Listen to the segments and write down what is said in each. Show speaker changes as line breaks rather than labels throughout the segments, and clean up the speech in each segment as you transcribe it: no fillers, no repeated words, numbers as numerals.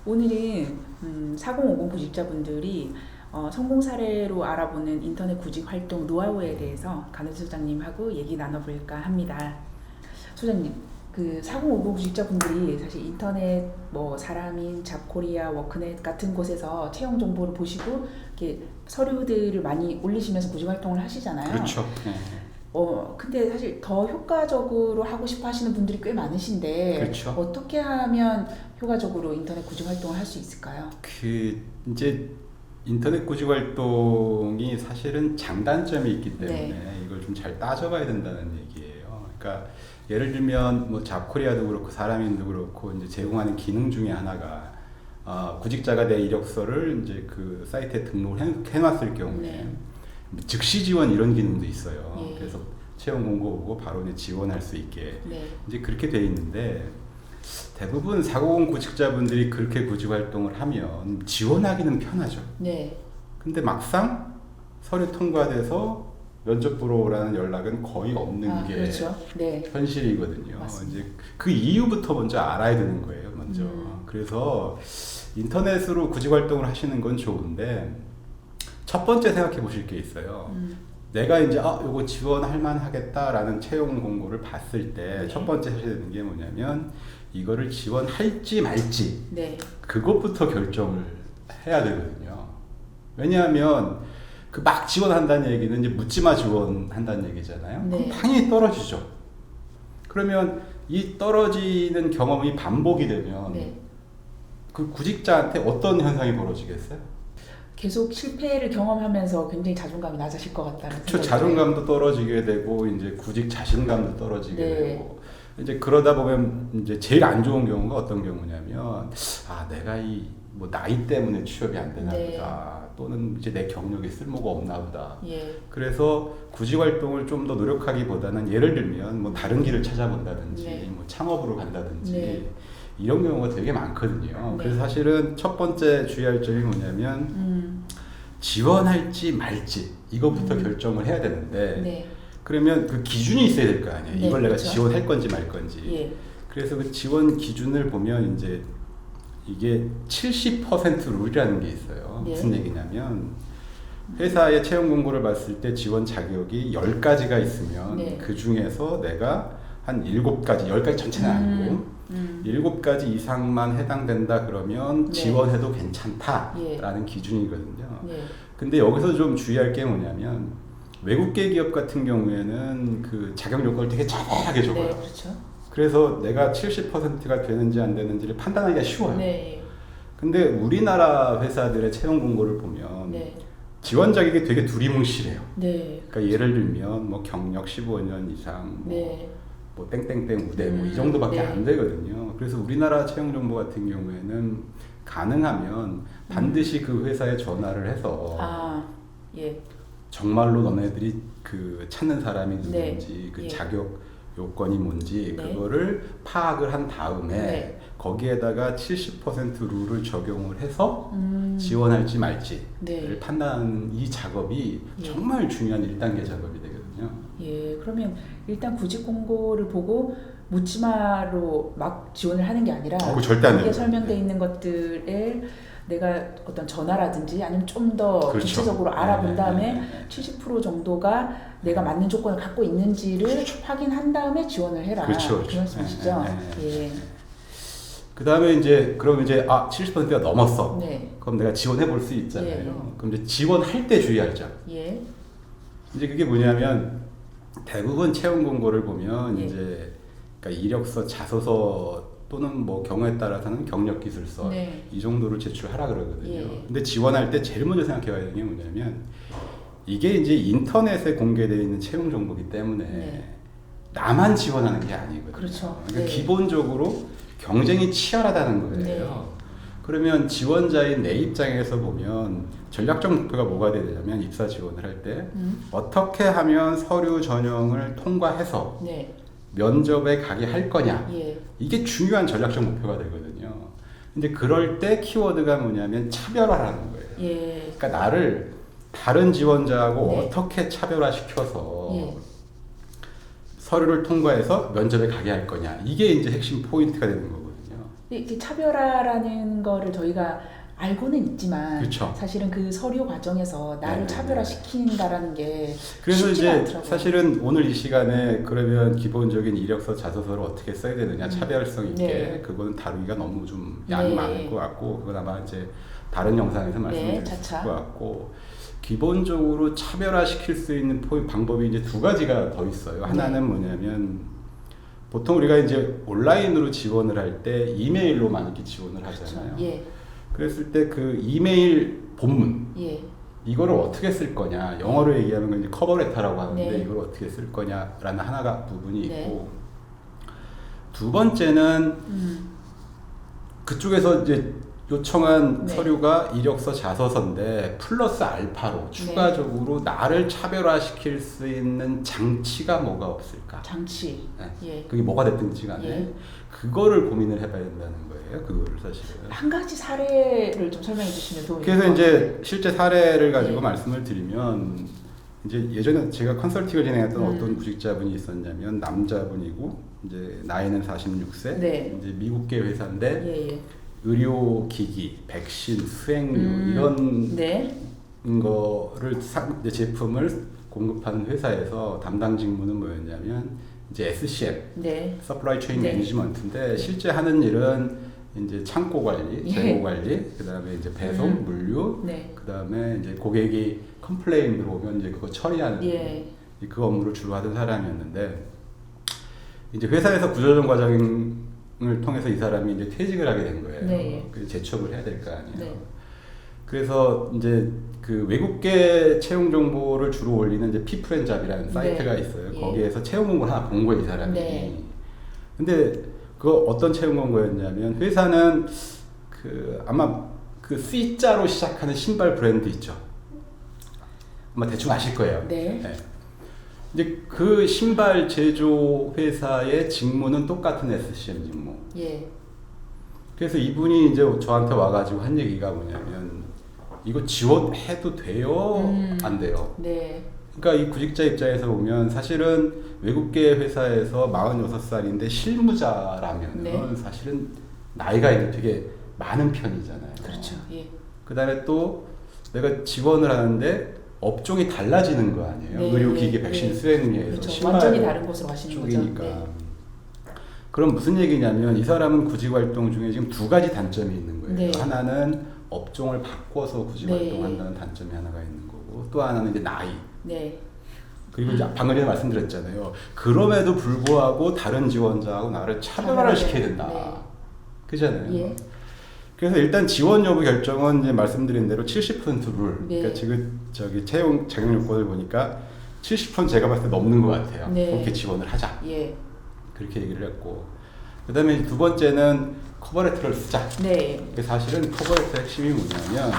오늘은 4050 구직자분들이 성공 사례로 알아보는 인터넷 구직 활동 노하우에 대해서 간호 소장님하고 얘기 나눠볼까 합니다. 소장님, 그 4050 구직자분들이 사실 인터넷 뭐 사람인, 잡코리아, 워크넷 같은 곳에서 채용 정보를 보시고 이렇게 서류들을 많이 올리시면서 구직 활동을 하시잖아요.
그렇죠. 네.
근데 사실 더 효과적으로 하고 싶어 하시는 분들이 꽤 많으신데
그렇죠.
어떻게 하면 효과적으로 인터넷 구직 활동을 할 수 있을까요?
이제 인터넷 구직 활동이 사실은 장단점이 있기 때문에
네.
이걸 좀 잘 따져봐야 된다는 얘기예요. 그러니까 예를 들면 뭐 잡코리아도 그렇고 사람인도 그렇고 이제 제공하는 기능 중에 하나가 구직자가 내 이력서를 이제 그 사이트에 등록을 해놨을 경우에
네.
즉시 지원 이런 기능도 있어요.
예.
그래서 채용 공고 보고 바로 이제 지원할 수 있게
네.
이제 그렇게 돼 있는데 대부분 450 구직자분들이 그렇게 구직 활동을 하면 지원하기는 편하죠.
네.
근데 막상 서류 통과돼서 면접 보러 오라는 연락은 거의 없는 게
그렇죠. 네.
현실이거든요.
맞습니다.
이제 그 이유부터 먼저 알아야 되는 거예요. 먼저. 그래서 인터넷으로 구직 활동을 하시는 건 좋은데 첫 번째 생각해 보실 게 있어요. 내가 이제 요거 지원할 만하겠다라는 채용 공고를 봤을 때
네.
첫 번째 하셔야 되는 게 뭐냐면 이거를 지원할지 말지
네.
그것부터 결정을 해야 되거든요. 왜냐하면 그 막 지원한다는 얘기는 이제 묻지마 지원한다는 얘기잖아요.
네.
그럼 당연히 떨어지죠. 그러면 이 떨어지는 경험이 반복이 되면
네.
그 구직자한테 어떤 현상이 벌어지겠어요?
계속 실패를 경험하면서 굉장히 자존감이 낮아질 것 같다는
저
생각이
자존감도 떨어지게 되고 이제 구직 자신감도 떨어지게
네.
되고 이제 그러다 보면 이제 제일 안 좋은 경우가 어떤 경우냐면 내가 이 뭐 나이 때문에 취업이 안 되나
네.
보다 또는 이제 내 경력이 쓸모가 없나 보다.
예.
그래서 구직 활동을 좀 더 노력하기보다는 예를 들면 뭐 다른 길을 찾아본다든지
네.
뭐 창업으로 간다든지
네.
이런 경우가 되게 많거든요.
네.
그래서 사실은 첫 번째 주의할 점이 뭐냐면 지원할지 말지 이것부터 결정을 해야 되는데
네.
그러면 그 기준이 있어야 될 거 아니에요.
네,
이걸 내가
그렇죠.
지원할 건지 말 건지.
예.
그래서 그 지원 기준을 보면 이제 이게 70% 룰이라는 게 있어요.
네.
무슨 얘기냐면 회사의 채용 공고를 봤을 때 지원 자격이 10가지가 있으면
네.
그 중에서 내가 한 7가지, 10가지 전체는 아니고 7가지 이상만 해당된다 그러면
네.
지원해도 괜찮다라는
예.
기준이거든요.
네.
근데 여기서 좀 주의할 게 뭐냐면 외국계 기업 같은 경우에는 그 자격 요건을 되게 자세하게 적어요.
네. 그렇죠.
그래서 내가 70%가 되는지 안 되는지를 판단하기가 쉬워요.
네.
근데 우리나라 회사들의 채용 공고를 보면
네.
지원 자격이 되게 두리뭉실해요.
네.
그러니까 예를 들면 뭐 경력 15년 이상,
네.
뭐 땡땡땡 우대 뭐 이 정도밖에
네.
안 되거든요. 그래서 우리나라 채용 정보 같은 경우에는 가능하면 반드시 그 회사에 전화를 해서
예.
정말로 너네들이 그 찾는 사람이
네.
누군지 그
예.
자격 요건이 뭔지
네.
그거를 파악을 한 다음에
네.
거기에다가 70% 룰을 적용을 해서 지원할지 말지를
네.
판단하는 이 작업이
예.
정말 중요한 1단계 작업이 되거든요.
예. 그러면 일단 구직 공고를 보고 묻지마로 막 지원을 하는 게 아니라
그거 절대 안
거기에
됩니다.
설명되어
네.
있는 것들을 내가 어떤 전화라든지 아니면 좀 더
그렇죠.
구체적으로 알아본
네,
다음에
네, 네.
70% 정도가 내가 맞는 조건을 갖고 있는지를 확인한 다음에 지원을 해라.
그렇죠,
그 말씀이시죠? 예.
그 다음에 이제 그럼 이제 70%가 넘었어.
네.
그럼 내가 지원해 볼 수 있잖아요.
예.
그럼 이제 지원할 때 주의할 점.
예.
이제 그게 뭐냐면 대부분 채용 공고를 보면
예.
이제 그러니까 이력서, 자소서 또는 뭐 경우에 따라서는 경력 기술서
네.
이 정도를 제출하라 그러거든요.
예.
근데 지원할 때 제일 먼저 생각해야 되는 게 뭐냐면 이게 이제 인터넷에 공개되어 있는 채용 정보이기 때문에
네.
나만 지원하는 게 아니거든요.
그렇죠.
그러니까
네.
기본적으로 경쟁이 치열하다는 거예요.
네.
그러면 지원자인 내 입장에서 보면 전략적 목표가 뭐가 되냐면 입사 지원을 할 때 어떻게 하면 서류 전형을 통과해서
네.
면접에 가게 할 거냐
예.
이게 중요한 전략적 목표가 되거든요. 근데 그럴 때 키워드가 뭐냐면 차별화라는 거예요.
예.
그러니까 나를 다른 지원자하고
네.
어떻게 차별화시켜서
예.
서류를 통과해서 면접에 가게 할 거냐 이게 이제 핵심 포인트가 되는 거거든요.
이렇게 차별화라는 거를 저희가 알고는 있지만
그쵸.
사실은 그 서류 과정에서 나를
네.
차별화시킨다라는 게
그래서
쉽지가
이제
않더라고요.
사실은 오늘 이 시간에 그러면 기본적인 이력서 자소서를 어떻게 써야 되느냐 차별성 있게
네.
그거는 다루기가 너무 좀 양이
네.
많을 것 같고 그건 아마 이제 다른 영상에서 말씀드릴 수
차차.
있을 것 같고 기본적으로 차별화시킬 수 있는 방법이 이제 두 가지가 더 있어요. 하나는 뭐냐면 보통 우리가 이제 온라인으로 지원을 할 때 이메일로 많이 이렇게 지원을 하잖아요.
예.
그랬을 때 그 이메일 본문
예.
이거를 어떻게 쓸 거냐 영어로 얘기하면 이제 커버레터라고 하는데
네.
이걸 어떻게 쓸 거냐라는 하나가 부분이
네.
있고 두 번째는 그쪽에서 이제 요청한
네.
서류가 이력서 자서서인데 플러스 알파로 추가적으로 나를 차별화시킬 수 있는 장치가 뭐가 없을까?
장치.
네.
예.
그게 뭐가 됐든지 간에
예.
그거를 고민을 해봐야 된다는 거예요. 그거를 사실은.
한 가지 사례를 좀 설명해 주시면 도움이
그래서
될것
이제
같아요.
실제 사례를 가지고
네.
말씀을 드리면 이제 예전에 제가 컨설팅을 진행했던 어떤 구직자분이 있었냐면 남자분이고 이제 나이는 46세
네.
이제 미국계 회사인데
예, 예.
의료기기, 백신, 수행료 이런
네.
거를 이제 제품을 공급하는 회사에서 담당 직무는 뭐였냐면 이제 SCM,
네.
Supply Chain
네.
Management인데 실제 하는 일은 이제 창고 관리,
예.
재고 관리, 그다음에 이제 배송, 물류,
네.
그다음에 이제 고객이 컴플레인 들어오면 이제 그거 처리하는
예.
그 업무를 주로 하던 사람이었는데 이제 회사에서 구조조정 과정을 통해서 이 사람이 이제 퇴직을 하게 된 거예요.
네.
그래서 재취업을 해야 될 거 아니에요.
네.
그래서 이제 그 외국계 채용 정보를 주로 올리는 이제 피프렌잡이라는 사이트가 있어요.
예.
거기에서 채용 공고를 하나 본 거예요, 이 사람이.
네.
근데 그 어떤 채용 공고였냐면 회사는 그 아마 그 C자로 시작하는 신발 브랜드 있죠. 아마 대충 아실 거예요.
네.
이제 그 신발 제조 회사의 직무는 똑같은 SCM 직무.
예.
그래서 이분이 이제 저한테 와가지고 한 얘기가 뭐냐면 이거 지원해도 돼요? 안 돼요?
네.
그러니까 이 구직자 입장에서 보면 사실은 외국계 회사에서 46살인데 실무자라면
네.
사실은 나이가 이제 되게 많은 편이잖아요.
그렇죠. 예.
그 다음에 또 내가 지원을 하는데 업종이 달라지는 거 아니에요.
네.
의료기기, 백신,
네.
수행료에서
그렇죠.
신발
완전히 다른 곳으로 가시는
쪽이니까.
거죠. 네.
그럼 무슨 얘기냐면 이 사람은 구직 활동 중에 지금 두 가지 단점이 있는 거예요.
네.
하나는 업종을 바꿔서 구직
네.
활동한다는 단점이 하나가 있는 거고 또 하나는 이제 나이.
네.
그리고 이제 방금 전에 말씀드렸잖아요. 그럼에도 불구하고 다른 지원자하고 나를 차별화를 시켜야 된다.
네.
그잖아요.
예.
그래서 일단 지원 여부 결정은 이제 말씀드린 대로 70% 룰.
네.
그러니까 지금 저기 채용 자격 요건을 보니까 70% 제가 봤을 때 넘는 것 같아요.
네.
그렇게 지원을 하자.
예.
그렇게 얘기를 했고 그다음에 두 번째는 커버레터를 쓰자.
네.
근데 사실은 커버레터 핵심이 뭐냐면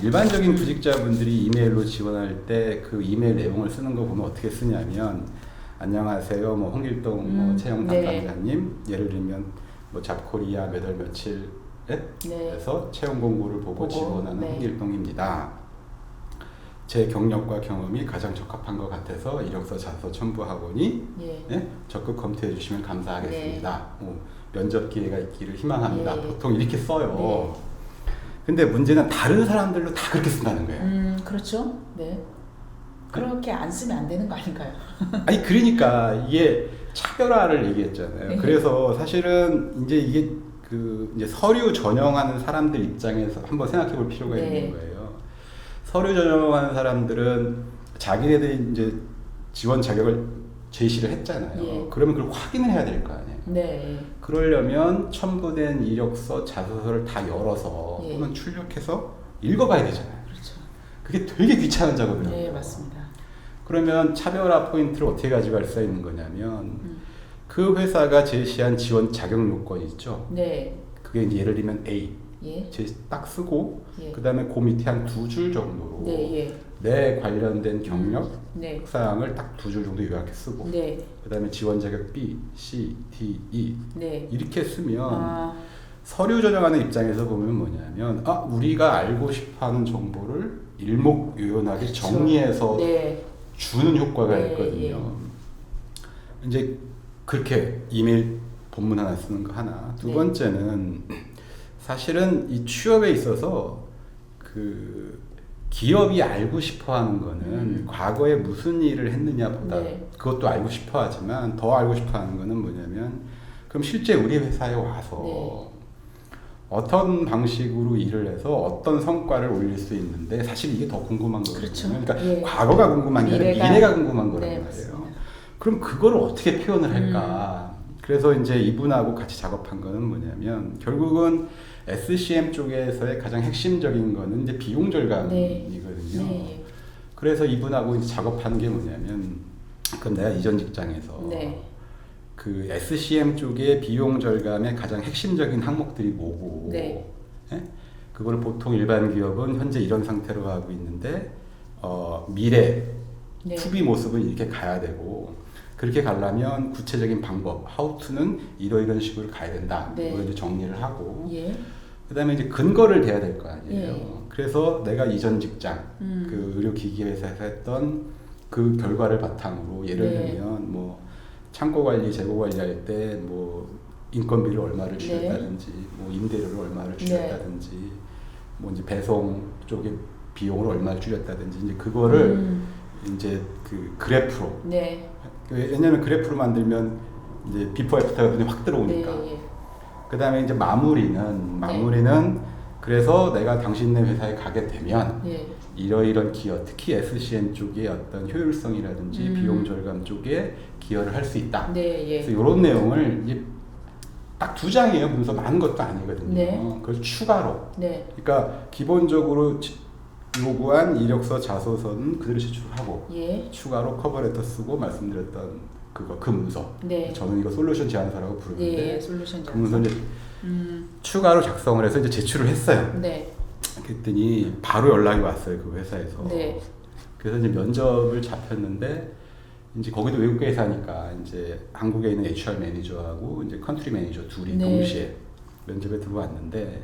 일반적인 구직자분들이 이메일로 지원할 때 그 이메일 내용을 쓰는 거 보면 어떻게 쓰냐면 안녕하세요 뭐 홍길동 뭐 채용
네.
담당자님 예를 들면 뭐 잡코리아 몇 월 며칠에
네.
해서 채용 공고를 보고 지원하는
네.
홍길동입니다. 제 경력과 경험이 가장 적합한 것 같아서 이력서 자소 첨부하거니
예.
예? 적극 검토해 주시면 감사하겠습니다. 면접 기회가 있기를 희망합니다.
네.
보통 이렇게 써요.
네.
근데 문제는 다른 사람들도 다 그렇게 쓴다는 거예요.
그렇죠. 네. 그렇게 안 쓰면 안 되는 거 아닌가요?
아니 그러니까 이게 차별화를 얘기했잖아요.
네.
그래서 사실은 이제 이게 그 이제 서류 전형하는 사람들 입장에서 한번 생각해 볼 필요가
네.
있는 거예요. 서류 전형하는 사람들은 자기네들이 이제 지원 자격을 제시를 했잖아요.
예.
그러면 그걸 확인을 해야 될 거 아니에요.
네.
그러려면 첨부된 이력서, 자소서를 다 열어서
예.
또는 출력해서 읽어봐야 되잖아요.
그렇죠.
그게 되게 귀찮은 작업이에요.
네, 맞습니다.
그러면 차별화 포인트를 어떻게 가져갈 수 있는 거냐면 그 회사가 제시한 지원 자격 요건이 있죠.
네.
그게 이제 예를 들면 A
예.
딱 쓰고
예.
그 다음에 그 밑에 한 두 줄 정도로
네, 예.
내 관련된 경력
네.
사항을 딱 두 줄 정도 요약해 쓰고
네.
그 다음에 지원 자격 B, C, D, E
네.
이렇게 쓰면
아,
서류 전형하는 입장에서 보면 뭐냐면 우리가 알고 싶어하는 정보를 일목요연하게
그렇죠.
정리해서
네.
주는 효과가
네,
있거든요. 이제 그렇게 이메일 본문 하나 쓰는 거 하나. 두
네.
번째는 사실은 이 취업에 있어서 그 기업이 알고 싶어 하는 거는 과거에 무슨 일을 했느냐보다
네.
그것도 알고 싶어 하지만 더 알고 싶어 하는 거는 뭐냐면 그럼 실제 우리 회사에 와서
네.
어떤 방식으로 일을 해서 어떤 성과를 올릴 수 있는데 사실 이게 더 궁금한 거거든요.
그렇죠.
그러니까
예.
과거가 궁금한 게 아니라 미래가 궁금한 거란
네,
말이에요.
맞습니다.
그럼 그걸 어떻게 표현을 할까? 그래서 이제 이분하고 같이 작업한 거는 뭐냐면 결국은 SCM 쪽에서의 가장 핵심적인 거는 이제 비용 절감이거든요.
네.
그래서 이분하고 이제 작업한 게 뭐냐면 그럼 내가 이전 직장에서
네.
그 SCM 쪽의 비용 절감의 가장 핵심적인 항목들이 뭐고
네.
예? 그걸 보통 일반 기업은 현재 이런 상태로 하고 있는데 미래
네.
투비 모습은 이렇게 가야 되고 그렇게 가려면 구체적인 방법 how to는 이런 식으로 가야 된다.
네.
이걸 이제 정리를 하고
예.
그다음에 이제 근거를 대야 될 거 아니에요.
예.
그래서 내가 이전 직장 그 의료기기 회사에서 했던 그 결과를 바탕으로 예를
네.
들면 뭐 창고 관리, 재고 관리할 때 뭐 인건비를 얼마를 줄였다든지 뭐 임대료를 얼마를 줄였다든지 뭐 이제 배송 쪽에 비용을 얼마를 줄였다든지 이제 그거를 이제 그 그래프로
네.
왜냐면 그래프로 만들면 이제 비포 애프터가 눈에 확 들어오니까
네.
그 다음에 이제 마무리는 그래서 내가 당신네 회사에 가게 되면
네.
이러이런 기여, 특히 SCM 쪽의 어떤 효율성이라든지 비용 절감 쪽에 기여를 할 수 있다.
네. 예.
그래서 이런 내용을 이제 딱 2장이에요. 문서 많은 것도 아니거든요.
네.
그걸 추가로.
네.
그러니까 기본적으로 요구한 이력서, 자소서는 그대로 제출하고
예.
추가로 커버레터 쓰고 말씀드렸던 그 문서.
네.
저는 이거 솔루션 제안서라고 부르는데
예. 솔루션
그 문서 이제 추가로 작성을 해서 이제 제출을 했어요.
네.
그랬더니 바로 연락이 왔어요. 그 회사에서.
네.
그래서 이제 면접을 잡혔는데 이제 거기도 외국계 회사니까 이제 한국에 있는 HR 매니저하고 이제 컨트리 매니저 둘이
네.
동시에 면접에 들어왔는데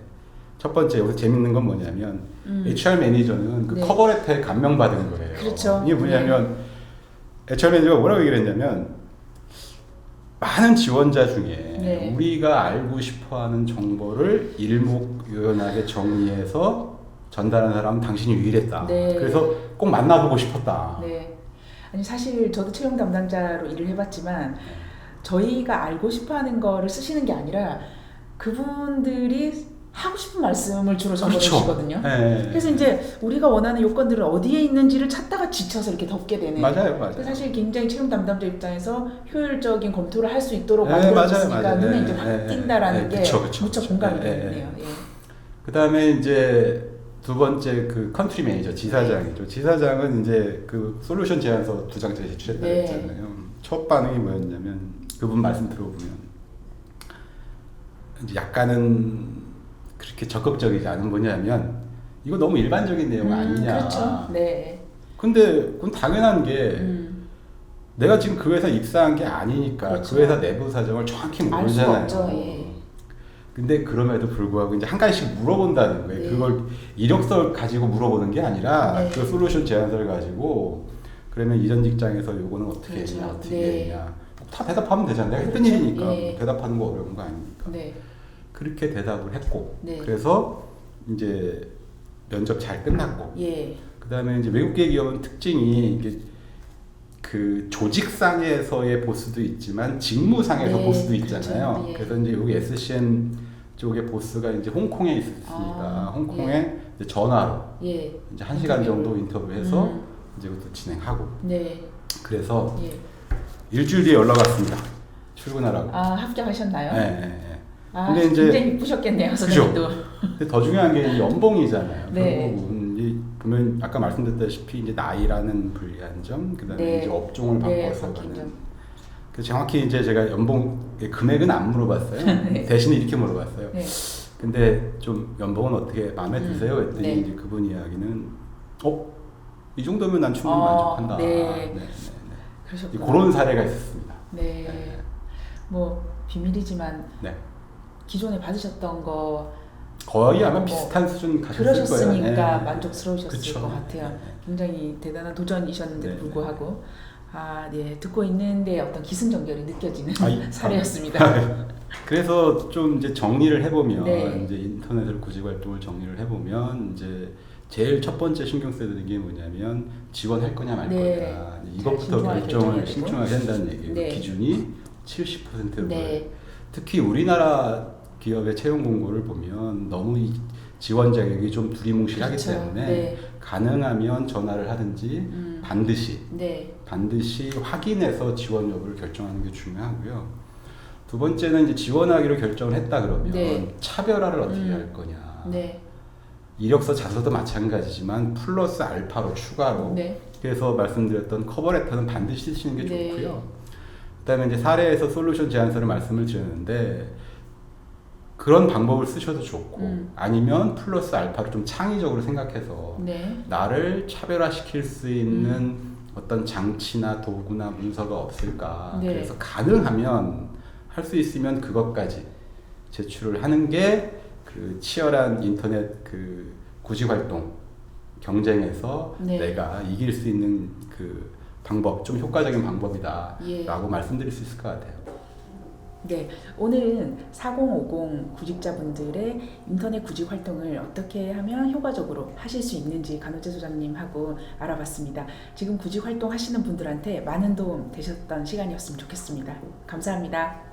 첫 번째 여기서 재밌는 건 뭐냐면 HR 매니저는 그
네.
커버레터에 감명받은 거예요.
그렇죠.
이게 뭐냐면 HR 매니저가 뭐라고 얘기를 했냐면 많은 지원자 중에
네.
우리가 알고 싶어하는 정보를 일목요연하게 정리해서 전달하는 사람은 당신이 유일했다.
네.
그래서 꼭 만나보고 싶었다.
네. 아니 사실 저도 채용 담당자로 일을 해봤지만 저희가 알고 싶어하는 거를 쓰시는 게 아니라 그분들이 하고 싶은 말씀을 주로 적어주시거든요.
네.
그래서 이제 우리가 원하는 요건들은 어디에 있는지를 찾다가 지쳐서 이렇게 덮게 되는.
맞아요.
그래서 사실 굉장히 채용 담당자 입장에서 효율적인 검토를 할 수 있도록
네,
만들어졌으니까
맞아요.
눈에
네,
이제 확
네,
띈다라는
네,
게
그쵸.
무척 공감이
네,
되네요. 예.
그 다음에 이제 두 번째 그 컨트리 매니저 지사장이죠. 지사장은 이제 그 솔루션 제안서 2장짜리 제출했다고
네.
했잖아요. 첫 반응이 뭐였냐면 그분 말씀 들어보면 이제 약간은 그렇게 적극적이지 않은 뭐냐면 이거 너무 일반적인 내용 아니냐.
그렇죠. 네.
근데 그건 당연한 게 내가 지금 그 회사 입사한 게 아니니까
그렇죠.
그 회사 내부 사정을 정확히
알 수가
모르잖아요.
없죠. 예.
근데 그럼에도 불구하고 이제 한 가지씩 물어본다는 거예요.
네.
그걸 이력서 가지고 물어보는 게 아니라
네.
그 솔루션 제안서를 가지고 그러면 이전 직장에서 요거는 어떻게
그렇죠.
했냐, 어떻게
네.
했냐. 다 대답하면 되잖아요. 내가 했던
그렇죠.
일이니까
예.
대답하는 거 어려운 거 아니니까.
네.
그렇게 대답을 했고
네.
그래서 이제 면접 잘 끝났고
예.
그다음에 이제 외국계 기업은 특징이 이게 그 조직상에서의 보스도 있지만 직무상에서
네,
보스도 있잖아요.
그렇죠. 예.
그래서 이제 여기 SCM 쪽의 보스가 이제 홍콩에 있으니까
아,
홍콩에 이제 전화로
예.
이제 1시간 정도 인터뷰해서
음.
이제 그것도 진행하고
네.
그래서
예.
일주일 뒤에 연락 왔습니다. 출근하라고.
아 합격하셨나요?
네, 네, 네.
아,
근데 이제
굉장히 이쁘셨겠네요, 선생님도.
근데 더 중요한 게 이 연봉이잖아요.
네.
결국은 이 보면 아까 말씀드렸다시피 이제 나이라는 불리한 점, 그다음에
네.
이제 업종을
네,
바꿔서
바뀐
가는.
점.
그래서 정확히 이제 제가 연봉 금액은 안 물어봤어요.
네.
대신에 이렇게 물어봤어요.
네.
근데 좀 연봉은 어떻게 마음에 드세요? 했더니
네.
이제 그분 이야기는 이 정도면 난 충분히 만족한다.
네.
네.
그러셨구나.
그런 사례가 있었습니다.
네. 뭐 비밀이지만
네.
기존에 받으셨던 거
거의 아마
뭐
비슷한 수준 가셨을
그러셨으니까
거예요. 네.
만족스러우셨을
그쵸.
것 같아요.
네.
굉장히 대단한 도전이셨는데도
네.
불구하고 네. 듣고 있는데 어떤 기승전결이 느껴지는
아이,
사례였습니다.
그래서 좀 이제 정리를 해보면
네.
이제 인터넷으로 구직 활동을 정리를 해보면 이제 제일 첫 번째 신경 써야 되는 게 뭐냐면 지원할 거냐 말
네.
거냐
잘
이것부터
신중하게
결정을
결정해야
신중하게 한다는 얘기예요.
네.
기준이 70%로
네.
특히 우리나라 기업의 채용 공고를 보면 너무 이 지원 자격이 좀 두리뭉실하기
그렇죠.
때문에
네.
가능하면 전화를 하든지 반드시
네.
확인해서 지원 여부를 결정하는 게 중요하고요. 두 번째는 이제 지원하기로 결정을 했다 그러면
네.
차별화를 어떻게 할 거냐.
네.
이력서 자서도 마찬가지지만 플러스 알파로 추가로
네.
그래서 말씀드렸던 커버레터는 반드시 쓰시는 게
네.
좋고요. 그다음에 이제 사례에서 솔루션 제안서를 말씀을 드렸는데 그런 방법을 쓰셔도 좋고 아니면 플러스 알파를 좀 창의적으로 생각해서
네.
나를 차별화시킬 수 있는 어떤 장치나 도구나 문서가 없을까.
네.
그래서 가능하면 할 수 있으면 그것까지 제출을 하는 게 그 치열한 인터넷 그 구직 활동 경쟁에서
네.
내가 이길 수 있는 그 방법, 좀 효과적인 방법이다라고
예.
말씀드릴 수 있을 것 같아요.
네, 오늘은 4050 구직자분들의 인터넷 구직 활동을 어떻게 하면 효과적으로 하실 수 있는지 간호재 소장님하고 알아봤습니다. 지금 구직 활동 하시는 분들한테 많은 도움 되셨던 시간이었으면 좋겠습니다. 감사합니다.